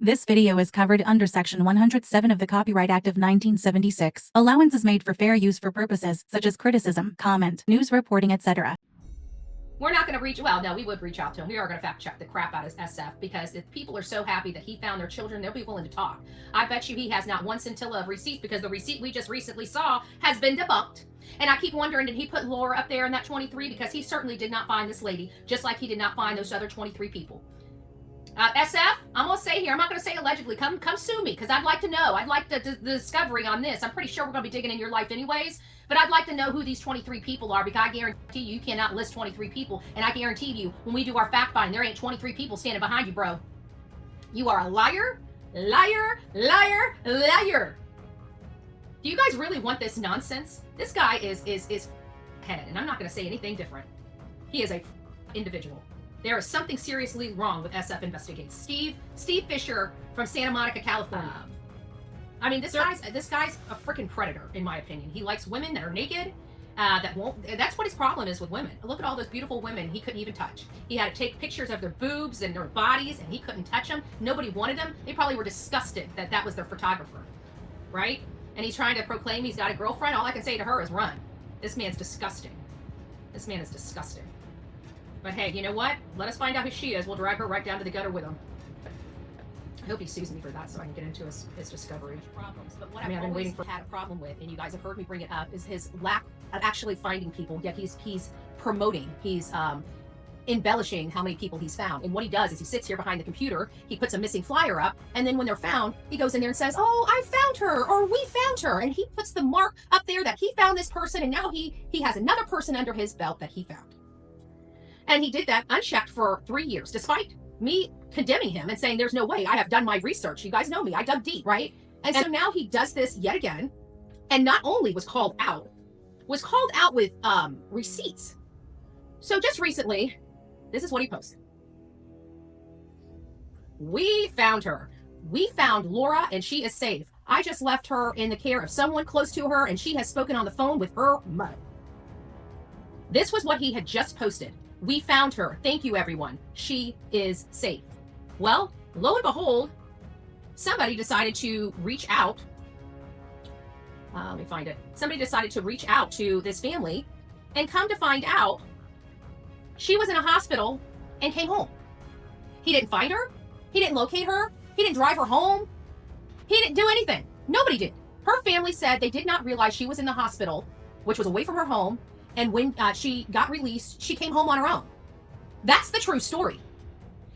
This video is covered under Section 107 of the Copyright Act of 1976. Allowance is made for fair use for purposes such as criticism, comment, news reporting, etc. We're not going to reach, well, no, we would reach out to him. We are going to fact check the crap out of SF, because if people are so happy that he found their children, they'll be willing to talk. I bet you he has not one scintilla of receipts, because the receipt we just recently saw has been debunked. And I keep wondering, did he put Laura up there in that 23? Because he certainly did not find this lady, just like he did not find those other 23 people. SF, I'm going to say here, I'm not going to say allegedly, come sue me, because I'd like to know. I'd like the discovery on this. I'm pretty sure we're going to be digging in your life anyways, but I'd like to know who these 23 people are, because I guarantee you cannot list 23 people, and I guarantee you, when we do our fact finding, there ain't 23 people standing behind you, bro. You are a liar, liar, liar, liar. Do you guys really want this nonsense? This guy is head, and I'm not going to say anything different. He is a individual. There is something seriously wrong with SF Investigates. Steve Fisher from Santa Monica, California. I mean, this guy's a freaking predator, in my opinion. He likes women that are naked, that's what his problem is with women. Look at all those beautiful women he couldn't even touch. He had to take pictures of their boobs and their bodies, and he couldn't touch them. Nobody wanted them. They probably were disgusted that that was their photographer, right? And he's trying to proclaim he's got a girlfriend. All I can say to her is run. This man's disgusting. This man is disgusting. But hey, you know what? Let us find out who she is. We'll drag her right down to the gutter with him. I hope he sues me for that so I can get into his discovery. Problems. But what I've been waiting for, had a problem with, and you guys have heard me bring it up, is his lack of actually finding people, yet he's promoting, he's embellishing how many people he's found. And what he does is he sits here behind the computer, he puts a missing flyer up, and then when they're found, he goes in there and says, oh, I found her, or we found her. And he puts the mark up there that he found this person, and now he has another person under his belt that he found. And he did that unchecked for 3 years, despite me condemning him and saying, there's no way, I have done my research. You guys know me, I dug deep, right? And so now he does this yet again, and not only was called out with receipts. So just recently, this is what he posted. We found her. We found Laura, and she is safe. I just left her in the care of someone close to her, and she has spoken on the phone with her mother. This was what he had just posted. We found her. Thank you, everyone. She is safe. Well, lo and behold, somebody decided to reach out. Let me find it. Somebody decided to reach out to this family, and come to find out, she was in a hospital and came home. He didn't find her. He didn't locate her. He didn't drive her home. He didn't do anything. Nobody did. Her family said they did not realize she was in the hospital, which was away from her home. And when she got released, she came home on her own. That's the true story.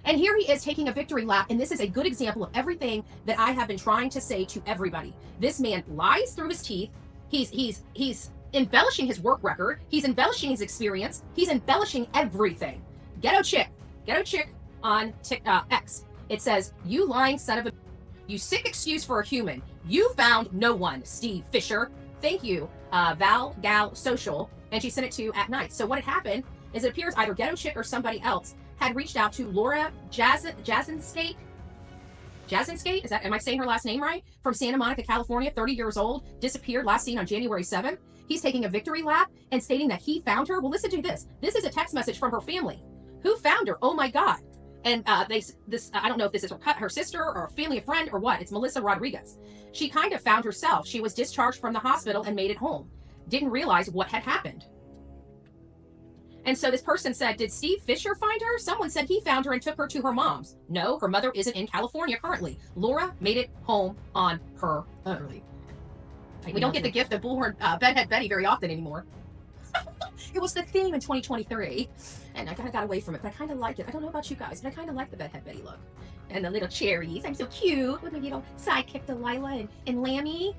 And here he is taking a victory lap. And this is a good example of everything that I have been trying to say to everybody. This man lies through his teeth. He's embellishing his work record. He's embellishing his experience. He's embellishing everything. Ghetto chick on X. It says, you lying son of a, you sick excuse for a human. You found no one, Steve Fisher. Thank you, Val Gal Social. And she sent it to at night. So what had happened is it appears either Ghetto Chick or somebody else had reached out to Laura Jazinskate. Jazinskate? Am I saying her last name right? From Santa Monica, California, 30 years old, disappeared, last seen on January 7th. He's taking a victory lap and stating that he found her. Well, listen to this. This is a text message from her family. Who found her? Oh my God. And I don't know if this is her sister or a family, friend or what. It's Melissa Rodriguez. She kind of found herself. She was discharged from the hospital and made it home. Didn't realize what had happened. And so this person said, did Steve Fisher find her? Someone said he found her and took her to her mom's. No, her mother isn't in California currently. Laura made it home on her own. We don't get the gift of Bullhorn Bedhead Betty very often anymore. It was the theme in 2023. And I kind of got away from it, but I kind of liked it. I don't know about you guys, but I kind of like the Bedhead Betty look. And the little cherries. I'm so cute with my little sidekick Delilah and Lammy.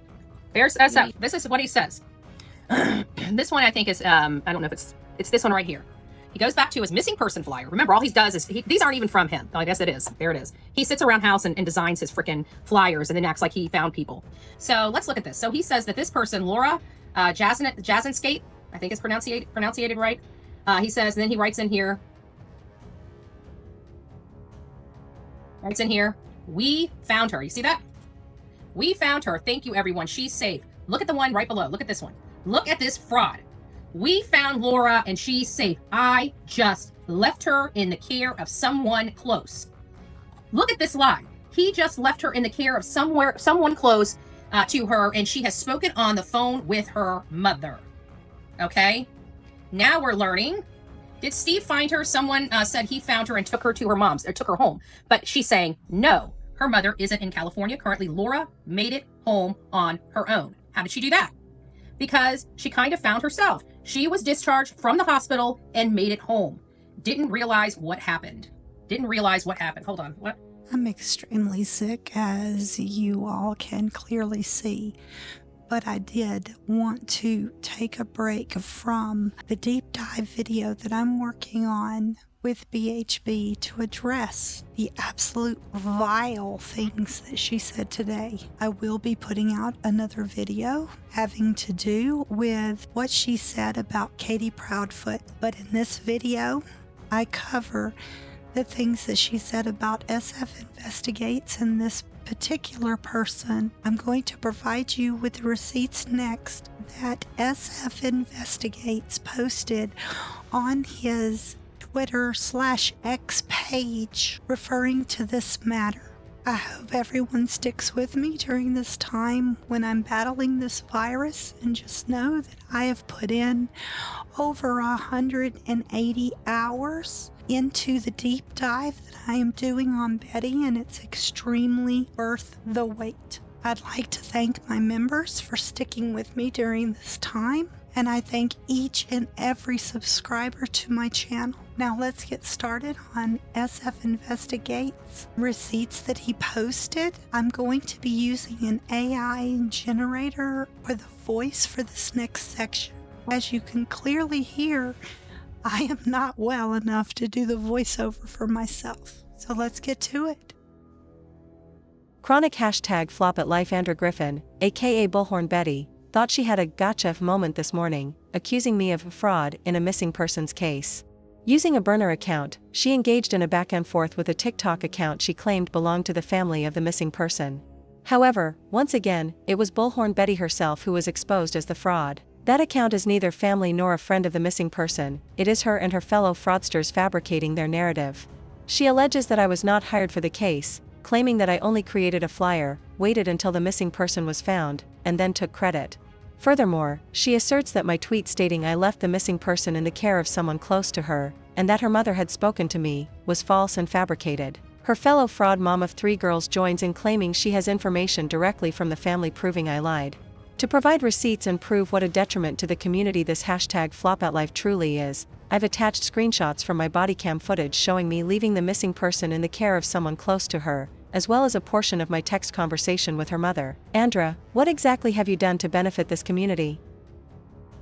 There's SF. This is what he says. This one I think is, I don't know if it's this one right here. He goes back to his missing person flyer. Remember, all he does is, these aren't even from him. Oh, I guess it is. There it is. He sits around house and designs his freaking flyers and then acts like he found people. So let's look at this. So he says that this person, Laura Jazinskate, I think it's pronounced right. He says, and then he writes in here, we found her. You see that? We found her. Thank you, everyone. She's safe. Look at the one right below. Look at this one. Look at this fraud. We found Laura and she's safe. I just left her in the care of someone close. Look at this lie. He just left her in the care of someone close to her, and she has spoken on the phone with her mother. Okay? Now we're learning. Did Steve find her? Someone said he found her and took her to her mom's, or took her home. But she's saying, no, her mother isn't in California. Currently, Laura made it home on her own. How did she do that? Because she kind of found herself. She was discharged from the hospital and made it home. Didn't realize what happened. Hold on. What? I'm extremely sick, as you all can clearly see. But I did want to take a break from the deep dive video that I'm working on with BHB to address the absolute vile things that she said today. I will be putting out another video having to do with what she said about Katie Proudfoot. But in this video, I cover the things that she said about SF Investigates and this particular person. I'm going to provide you with the receipts next that SF Investigates posted on his Twitter/X page referring to this matter. I hope everyone sticks with me during this time when I'm battling this virus, and just know that I have put in over 180 hours into the deep dive that I am doing on Betty, and it's extremely worth the wait. I'd like to thank my members for sticking with me during this time, and I thank each and every subscriber to my channel. Now let's get started on SF Investigates receipts that he posted. I'm going to be using an AI generator for the voice for this next section. As you can clearly hear, I am not well enough to do the voiceover for myself. So let's get to it. Chronic #flop at life. Andra Griffin, aka Bullhornbetty, thought she had a gotcha moment this morning, accusing me of fraud in a missing persons case. Using a burner account, she engaged in a back and forth with a TikTok account she claimed belonged to the family of the missing person. However, once again, it was Bullhornbetty herself who was exposed as the fraud. That account is neither family nor a friend of the missing person, it is her and her fellow fraudsters fabricating their narrative. She alleges that I was not hired for the case, claiming that I only created a flyer, waited until the missing person was found, and then took credit. Furthermore, she asserts that my tweet stating I left the missing person in the care of someone close to her, and that her mother had spoken to me, was false and fabricated. Her fellow fraud mom of 3 girls joins in claiming she has information directly from the family proving I lied. To provide receipts and prove what a detriment to the community this #FlopAtLife truly is, I've attached screenshots from my bodycam footage showing me leaving the missing person in the care of someone close to her, as well as a portion of my text conversation with her mother. Andra, what exactly have you done to benefit this community?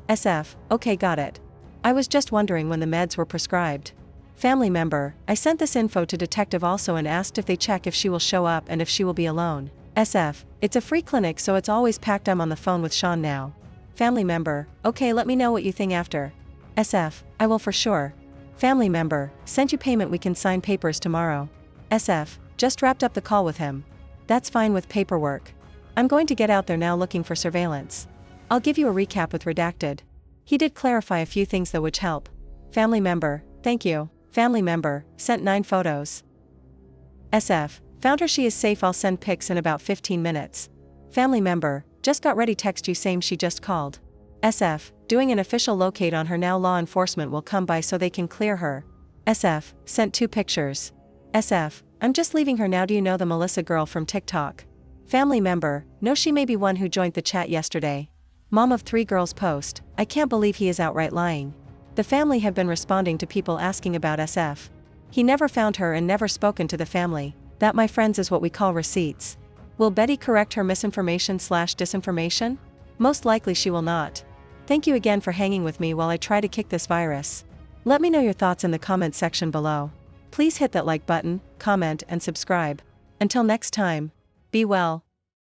SF, okay, got it. I was just wondering when the meds were prescribed. Family member, I sent this info to detective also and asked if they check if she will show up and if she will be alone. SF, it's a free clinic so it's always packed. I'm on the phone with Sean now. Family member, okay, let me know what you think after. SF, I will for sure. Family member, sent you payment, we can sign papers tomorrow. SF, just wrapped up the call with him. That's fine with paperwork. I'm going to get out there now looking for surveillance. I'll give you a recap with redacted. He did clarify a few things though which help. Family member, thank you. Family member, sent 9 photos. SF, found her, she is safe, I'll send pics in about 15 minutes. Family member, just got ready, text you same she just called. SF, doing an official locate on her now, law enforcement will come by so they can clear her. SF, sent 2 pictures. SF, I'm just leaving her now, do you know the Melissa girl from TikTok? Family member, no, she may be one who joined the chat yesterday. Mom of 3 girls post, I can't believe he is outright lying. The family have been responding to people asking about SF. He never found her and never spoken to the family. That, my friends, is what we call receipts. Will Betty correct her misinformation/disinformation? Most likely she will not. Thank you again for hanging with me while I try to kick this virus. Let me know your thoughts in the comment section below. Please hit that like button, comment and subscribe. Until next time, be well.